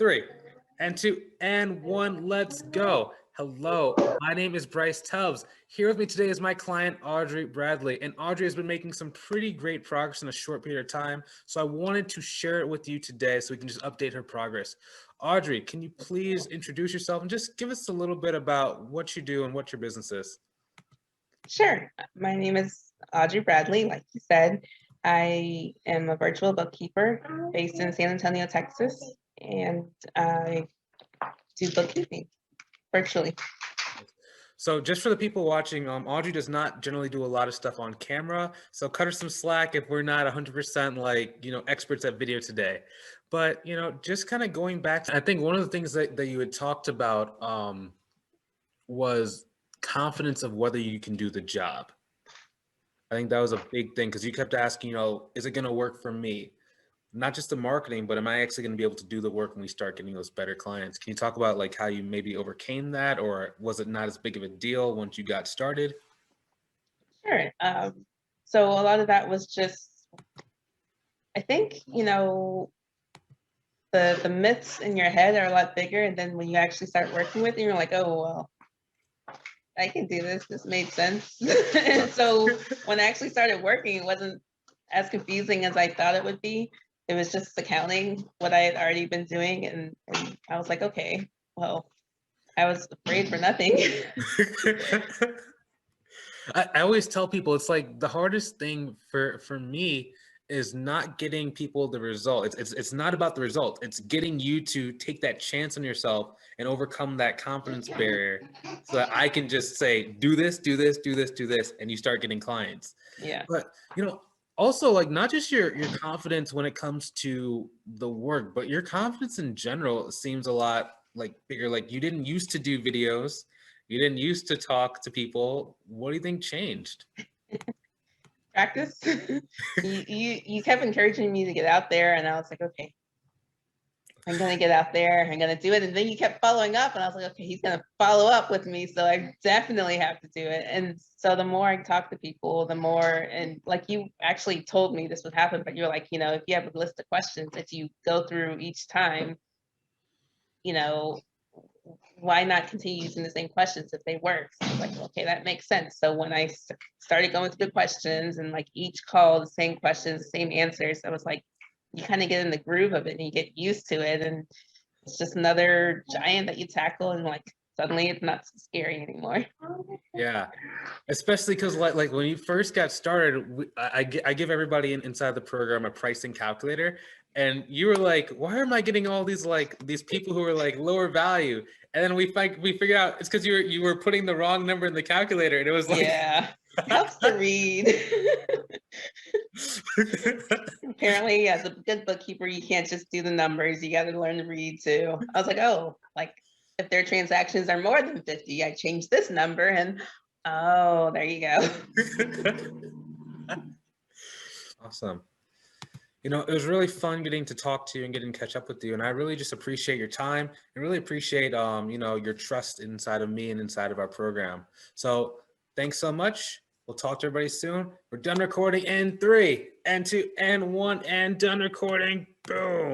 3 and 2 and 1. Let's go. Hello, my name is Bryce Tubbs. Here with me today is my client, Audrey Bradley. And Audrey has been making some pretty great progress in a short period of time. So I wanted to share it with you today so we can just update her progress. Audrey, can you please introduce yourself and just give us a little bit about what you do and what your business is? Sure. My name is Audrey Bradley. Like you said, I am a virtual bookkeeper based in San Antonio, Texas, and I do bookkeeping virtually. So just for the people watching, Audrey does not generally do a lot of stuff on camera. So cut her some slack if we're not 100% like, experts at video today. But, just kind of going back, I think one of the things that you had talked about was confidence of whether you can do the job. I think that was a big thing because you kept asking, is it going to work for me? Not just the marketing, but am I actually going to be able to do the work when we start getting those better clients? Can you talk about like how you maybe overcame that, or was it not as big of a deal once you got started? Sure. So a lot of that was just, I think, the myths in your head are a lot bigger, and then when you actually start working with it, you're like, oh well, I can do this. This made sense. And so when I actually started working, it wasn't as confusing as I thought it would be. It was just accounting what I had already been doing, and I was like, okay, well, I was afraid for nothing. I always tell people it's like the hardest thing for me is not getting people the result. It's not about the result. It's getting you to take that chance on yourself and overcome that confidence barrier so that I can just say, do this, do this, do this, do this, and you start getting clients. Yeah. But also like not just your confidence when it comes to the work, but your confidence in general seems a lot like bigger. Like you didn't used to do videos. You didn't used to talk to people. What do you think changed? Practice. You kept encouraging me to get out there, and I was like, okay, I'm gonna get out there, I'm gonna do it. And then you kept following up, and I was like, okay, he's gonna follow up with me, so I definitely have to do it. And so the more I talk to people, the more, and like you actually told me this would happen, but you're like, if you have a list of questions, if you go through each time, you know, why not continue using the same questions if they work? So I was like, okay, that makes sense. So when I started going through the questions and like each call, the same questions, the same answers, I was like, you kind of get in the groove of it and you get used to it. And it's just another giant that you tackle, and like suddenly it's not so scary anymore. Yeah, especially because like when you first got started, I give everybody inside the program a pricing calculator, and you were like, why am I getting all these people who are like lower value? And then we figured out it's because you were putting the wrong number in the calculator, and it was like, Yeah, helps to read. Apparently, as a good bookkeeper, you can't just do the numbers. You got to learn to read too. I was like, oh, like if their transactions are more than 50, I change this number, and oh, there you go. Awesome. It was really fun getting to talk to you and getting to catch up with you. And I really just appreciate your time and really appreciate, your trust inside of me and inside of our program. So thanks so much. We'll talk to everybody soon. We're done recording in 3 and 2 and 1 and done recording. Boom.